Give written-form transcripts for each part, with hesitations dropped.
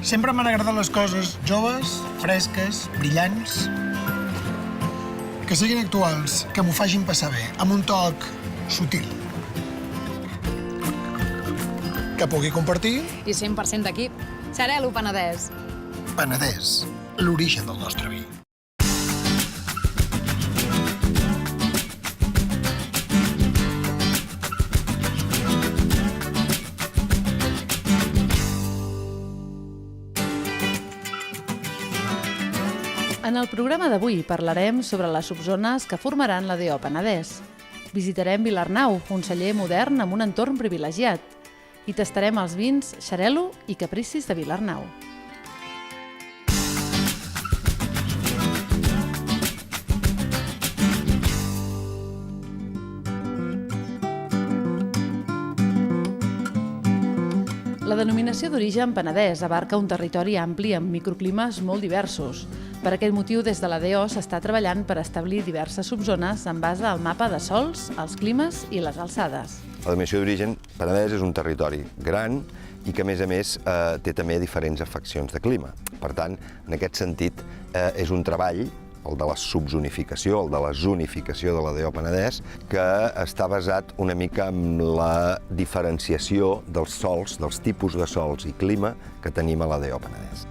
Sempre m'han agradat les coses joves, fresques, brillants, que siguin actuals, que m'ho facin passar bé, amb un toc sutil. Que pugui compartir. I 100% d'equip. Xarel·lo Penedès. Penedès, l'origen del nostre vi. En el programa d'avui parlarem sobre les subzones que formaran la DO Penedès. Visitarem Vilarnau, un celler modern amb un entorn privilegiat, i tastarem els vins Xarel·lo i Capricis de Vilarnau. La denominació d'origen penedès abarca un territori ampli amb microclimes molt diversos. Per aquest motiu, des de la DO s'està treballant per establir diverses subzones en base al mapa de sols, els climes i les alçades. La denominació d'origen Penedès és un territori gran i que, a més, té també diferents afeccions de clima. Per tant, en aquest sentit, és un treball, el de la subzonificació, el de la zonificació de la DO Penedès, que està basat una mica en la diferenciació dels sols, dels tipus de sols i clima que tenim a la DO Penedès.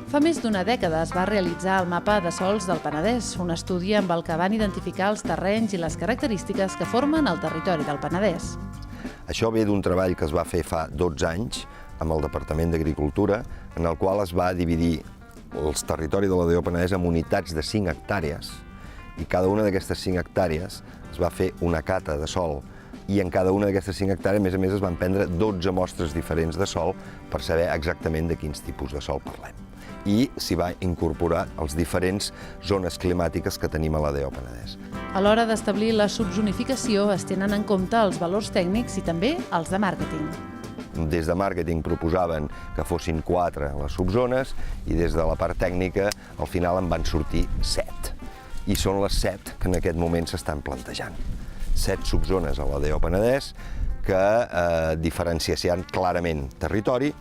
Fa més d'una dècada es va realitzar el mapa de sols del Penedès, un estudi amb el que van identificar els terrenys i les característiques que formen el territori del Penedès. Això ve d'un treball que es va fer fa 12 anys amb el Departament d'Agricultura, en el qual es va dividir el territori de la DO Penedès en unitats de 5 hectàrees, i cada una d'aquestes 5 hectàrees es va fer una cata de sol, i en cada una d'aquestes 5 hectàrees, a més, es van prendre 12 mostres diferents de sol per saber exactament de quins tipus de sol parlem. I s'hi va incorporar els diferents zones climàtiques que tenim a la DO Penedès. A l'hora d'establir la subzonificació es tenen en compte els valors tècnics i també els de màrqueting. Des de màrqueting proposaven que fossin 4 les subzones i des de la part tècnica al final en van sortir 7. I són les 7 que en aquest moment s'estan plantejant. 7 subzones a la DO Penedès que diferenciaran clarament territori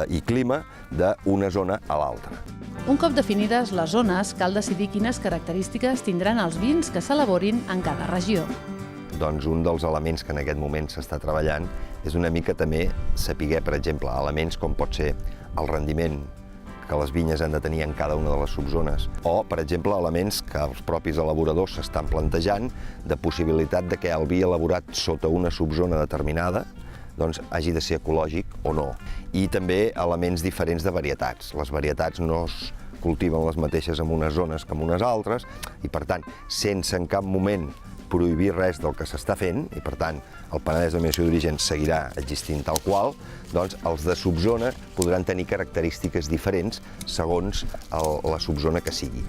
i clima d'una zona a l'altra. Un cop definides les zones, cal decidir quines característiques tindran els vins que s'elaborin en cada regió. Doncs un dels elements que en aquest moment s'està treballant és una mica també saber, per exemple, elements com pot ser el rendiment que les vinyes han de tenir en cada una de les subzones, o, per exemple, elements que els propis elaboradors s'estan plantejant de possibilitat de que el vi elaborat sota una subzona determinada hagi de ser ecològic o no. I també elements diferents de varietats. Les varietats no es cultiven les mateixes en unes zones que en unes altres i, per tant, sense en cap moment prohibir res del que s'està fent, i per tant el Penedès de denominació d'origen seguirà existint tal qual, doncs els de subzona podran tenir característiques diferents segons la subzona que sigui.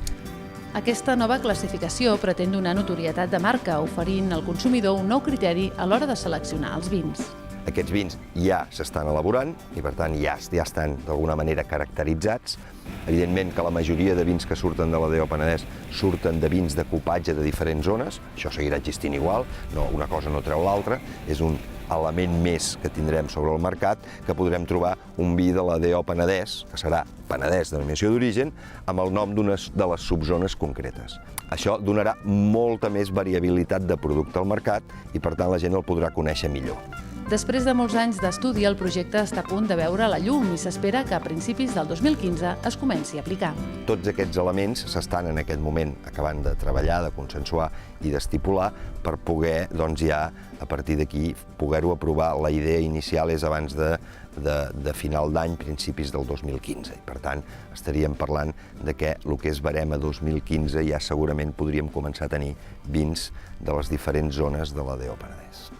Aquesta nova classificació pretén donar notorietat de marca, oferint al consumidor un nou criteri a l'hora de seleccionar els vins. Aquests vins ja s'estan elaborant i, per tant, ja estan d'alguna manera caracteritzats. Evidentment que la majoria de vins que surten de la DO Penedès surten de vins de cupatge de diferents zones. Això seguirà existint igual, una cosa no treu l'altra. És un element més que tindrem sobre el mercat, que podrem trobar un vi de la DO Penedès, que serà Penedès de denominació d'origen, amb el nom d'una de les subzones concretes. Això donarà molta més variabilitat de producte al mercat i, per tant, la gent el podrà conèixer millor. Després de molts anys d'estudi, el projecte està a punt de veure la llum i s'espera que a principis del 2015 es comenci a aplicar. Tots aquests elements s'estan en aquest moment acabant de treballar, de consensuar i d'estipular per poder, ja, a partir d'aquí, poder-ho aprovar. La idea inicial és abans de final d'any, principis del 2015. I, per tant, estaríem parlant de que el que és barem a 2015 ja segurament podríem començar a tenir vins de les diferents zones de la DO Penedès.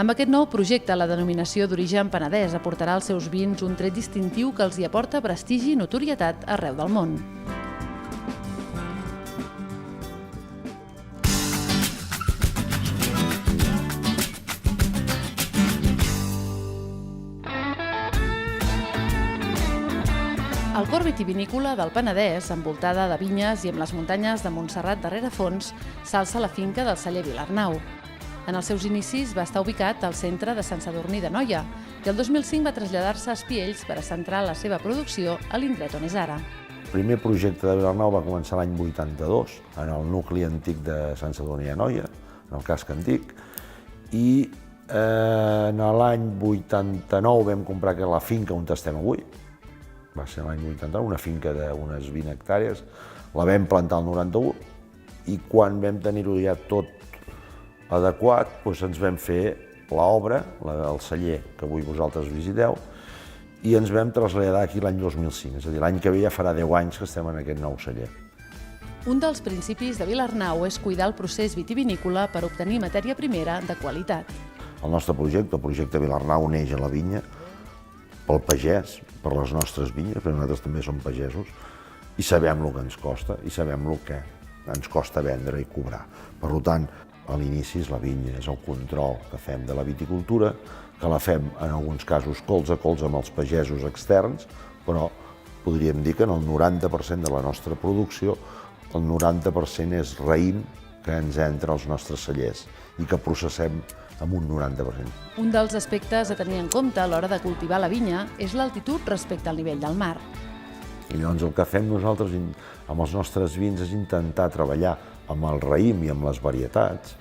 Amb aquest nou projecte, la denominació d'origen penedès aportarà als seus vins un tret distintiu que els hi aporta prestigi i notorietat arreu del món. El cor vitivinícola del Penedès, envoltada de vinyes i amb les muntanyes de Montserrat darrere fons, s'alça la finca del celler Vilarnau. En els seus inicis va estar ubicat al centre de Sant Sadurní d'Anoia i el 2005 va traslladar-se a Espiells per a centrar la seva producció a l'indret on és ara. El primer projecte de Vilarnau va començar l'any 82, en el nucli antic de Sant Sadurní d'Anoia, en el casc antic, i en l'any 89 vam comprar la finca on estem avui. Va ser l'any 89, una finca d'unes 20 hectàrees. La vam plantar el 91 i quan vam tenir-ho ja tot adequat, doncs ens vam fer l'obra, el celler que avui vosaltres visiteu, i ens vam traslladar aquí l'any 2005, és a dir, l'any que ve ja farà 10 anys que estem en aquest nou celler. Un dels principis de Vilarnau és cuidar el procés vitivinícola per obtenir matèria primera de qualitat. El nostre projecte, el projecte Vilarnau, neix a la vinya, pel pagès, per les nostres vinyes, perquè nosaltres també som pagesos, i sabem el que ens costa, i sabem el que ens costa vendre i cobrar. Per tant, a l'inici és la vinya, és el control que fem de la viticultura, que la fem en alguns casos colze a colze amb els pagesos externs, però podríem dir que en el 90% de la nostra producció, el 90% és raïm que ens entra als nostres cellers i que processem amb un 90%. Un dels aspectes a tenir en compte a l'hora de cultivar la vinya és l'altitud respecte al nivell del mar. I llavors el que fem nosaltres amb els nostres vins és intentar treballar amb el raïm i amb les varietats,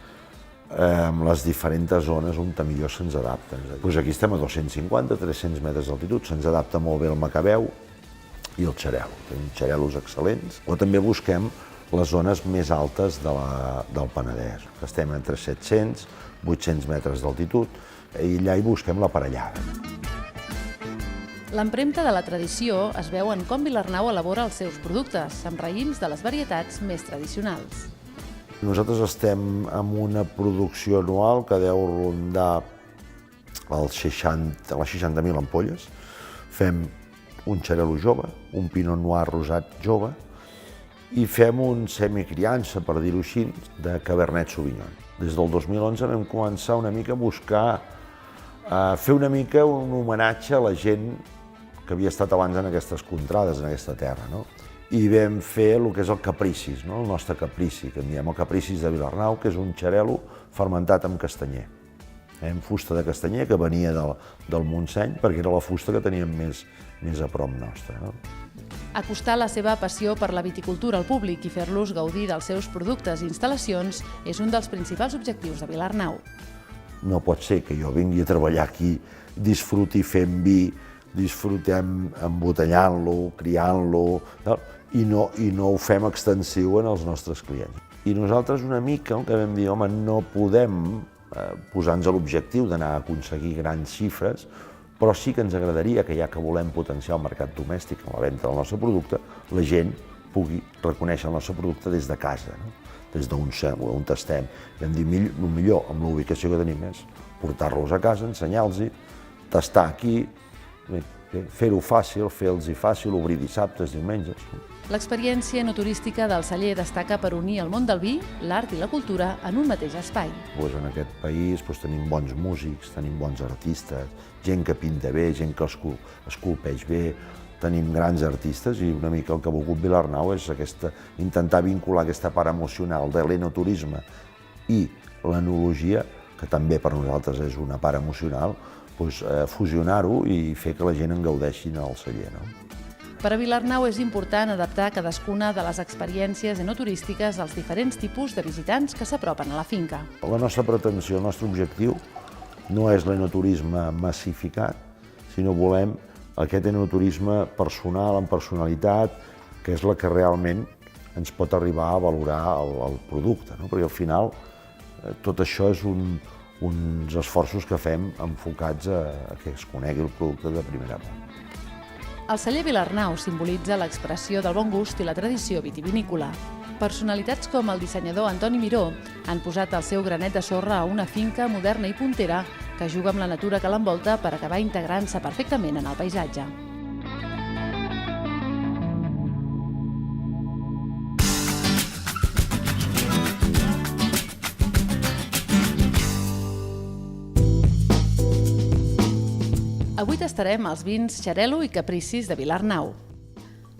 amb les diferents zones on millor se'ns adapten. Aquí estem a 250-300 metres d'altitud, se'ns adapta molt bé el macabeu i el xarel·lo. Tenim xarel·los excel·lents, però també busquem les zones més altes del Penedès. Estem entre 700-800 metres d'altitud i allà hi busquem l'aparellada. L'empremta de la tradició es veu en com Vilarnau elabora els seus productes, amb raïms de les varietats més tradicionals. Nosaltres estem amb una producció anual que deu rondar les 60.000 ampolles. Fem un xarel·lo jove, un pinot noir rosat jove, i fem un semicriança, per dir-ho així, de Cabernet Sauvignon. Des del 2011 vam començar una mica a buscar, a fer una mica un homenatge a la gent que havia estat abans en aquestes contrades, en aquesta terra, no? I vam fer el que és el capricis, no? El nostre caprici, que en diem el capricis de Vilarnau, que és un xarel·lo fermentat amb castanyer. Amb fusta de castanyer que venia del Montseny, perquè era la fusta que teníem més a prop nostre. No? Acostar la seva passió per la viticultura al públic i fer-los gaudir dels seus productes i instal·lacions és un dels principals objectius de Vilarnau. No pot ser que jo vingui a treballar aquí, disfruti fent vi, disfrutem embotellant-lo, criant-lo, i no ho fem extensiu en els nostres clients. I nosaltres una mica el que vam dir, home, no podem posar-nos l'objectiu d'anar a aconseguir grans xifres, però sí que ens agradaria que, ja que volem potenciar el mercat domèstic en la venda del nostre producte, la gent pugui reconèixer el nostre producte des de casa, no? Des d'on estem. Vam dir, millor amb la ubicació que tenim és portar-los a casa, ensenyar-los, tastar aquí, fer-ho fàcil, fer-los fàcil, obrir dissabtes, diumenges. L'experiència enoturística del celler destaca per unir el món del vi, l'art i la cultura en un mateix espai. En aquest país tenim bons músics, tenim bons artistes, gent que pinta bé, gent que esculpeix bé, tenim grans artistes i una mica el que ha volgut Vilarnau és intentar vincular aquesta part emocional de l'enoturisme i l'enologia, que també per nosaltres és una part emocional, fusionar-ho i fer que la gent en gaudeixi al celler. Per a Vilarnau és important adaptar cadascuna de les experiències enoturístiques als diferents tipus de visitants que s'apropen a la finca. La nostra pretensió, el nostre objectiu, no és l'enoturisme massificat, sinó volem aquest enoturisme personal, amb personalitat, que és la que realment ens pot arribar a valorar el producte, perquè al final tot això és uns esforços que fem enfocats a que es conegui el producte de primera mà. El celler Vilarnau simbolitza l'expressió del bon gust i la tradició vitivinícola. Personalitats com el dissenyador Antoni Miró han posat el seu granet de sorra a una finca moderna i puntera que juga amb la natura que l'envolta per acabar integrant-se perfectament en el paisatge. Avui tastarem els vins Xarel·lo i Capricis de Vilarnau.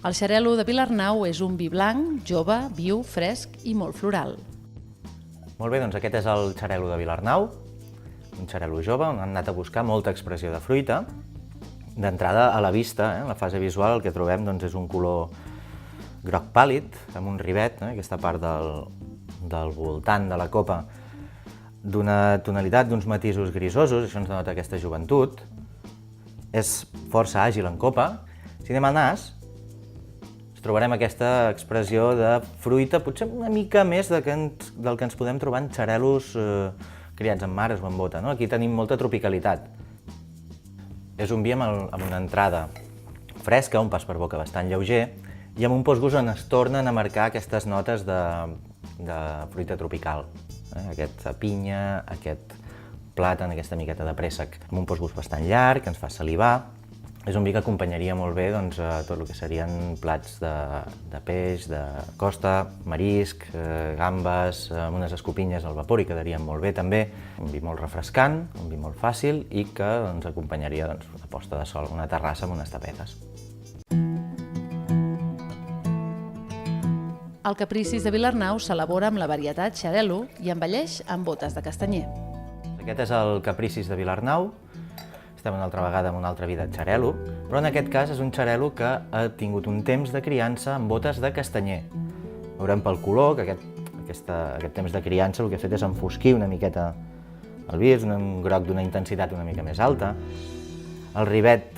El Xarel·lo de Vilarnau és un vi blanc, jove, viu, fresc i molt floral. Molt bé, doncs aquest és el xarel·lo de Vilarnau, un xarel·lo jove on han anat a buscar molta expressió de fruita. D'entrada, a la vista, en la fase visual, el que trobem és un color groc pàl·lid, amb un rivet, aquesta part del voltant de la copa, d'una tonalitat, d'uns matisos grisosos, això ens denota aquesta joventut. És força àgil en copa. Si anem al nas, trobarem aquesta expressió de fruita, potser una mica més del que ens podem trobar en xarel·los criats en mares o en bota. Aquí tenim molta tropicalitat. És un vi amb una entrada fresca, un pas per boca bastant lleuger, i amb un postgust on es tornen a marcar aquestes notes de fruita tropical. Aquesta pinya, aquest plàtan, aquesta miqueta de préssec, amb un postgust bastant llarg, que ens fa salivar. És un vi que acompanyaria molt bé tot el que serien plats de peix, de costa, marisc, gambes, amb unes escopinyes al vapor, i quedarien molt bé també. Un vi molt refrescant, un vi molt fàcil i que acompanyaria una posta de sol, una terrassa amb unes tapetes. El Capricis de Vilarnau s'elabora amb la varietat xarel·lo i envelleix amb botes de castanyer. Aquest és el Capricis de Vilarnau. Estem una altra vegada amb un altre vi de xarel·lo, però en aquest cas és un xarel·lo que ha tingut un temps de criança amb botes de castanyer. Veurem pel color que aquest temps de criança el que ha fet és enfosquir una miqueta el vi, és un groc d'una intensitat una mica més alta. El rivet,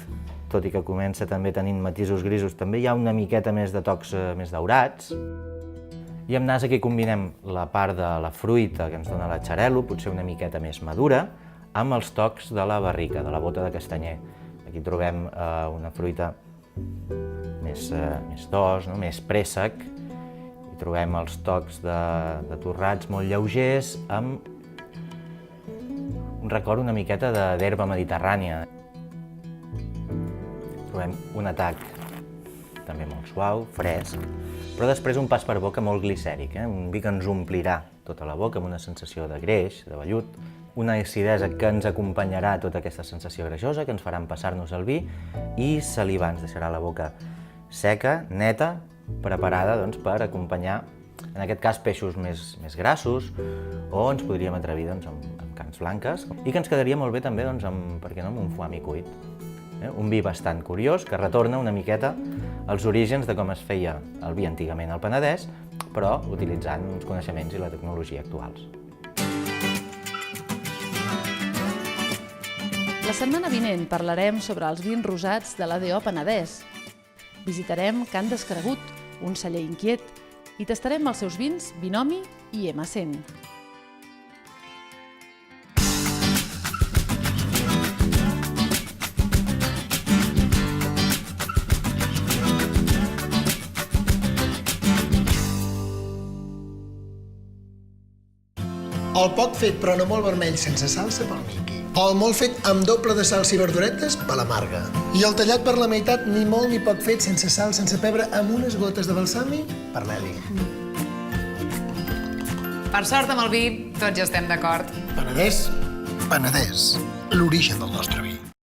tot i que comença també tenint matisos grisos, també hi ha una miqueta més de tocs més daurats. I amb nas aquí combinem la part de la fruita que ens dona la xarel·lo, potser una miqueta més madura, amb els tocs de la barrica, de la bota de castanyer. Aquí trobem una fruita més d'os, més préssec, i trobem els tocs de torrats molt lleugers, amb un record una miqueta d'herba mediterrània. Trobem un atac també molt suau, fresc, però després un pas per boca molt glicèric, un vi que ens omplirà tota la boca amb una sensació de greix, de vellut, una acidesa que ens acompanyarà tota aquesta sensació greixosa, que ens farà empassar-nos el vi, i salivar, ens deixarà la boca seca, neta, preparada per acompanyar, en aquest cas, peixos més grassos, o ens podríem atrevir amb carns blanques, i que ens quedaria molt bé també amb un foie cuit. Un vi bastant curiós, que retorna una miqueta als orígens de com es feia el vi antigament al Penedès, però utilitzant uns coneixements i la tecnologia actuals. La setmana vinent parlarem sobre els vins rosats de l'ADO Penedès. Visitarem Can Descregut, un celler inquiet, i tastarem els seus vins Binomi i M100. El poc fet però no molt vermell sense salsa pel Miqui. O el molt fet amb doble de salsa i verduretes per la Marga. I el tallat per la meitat ni molt ni poc fet sense sal, sense pebre, amb unes gotes de balsami per l'Eli. Per sort amb el vi, tots ja estem d'acord. Penedès, Penedès, l'origen del nostre vi.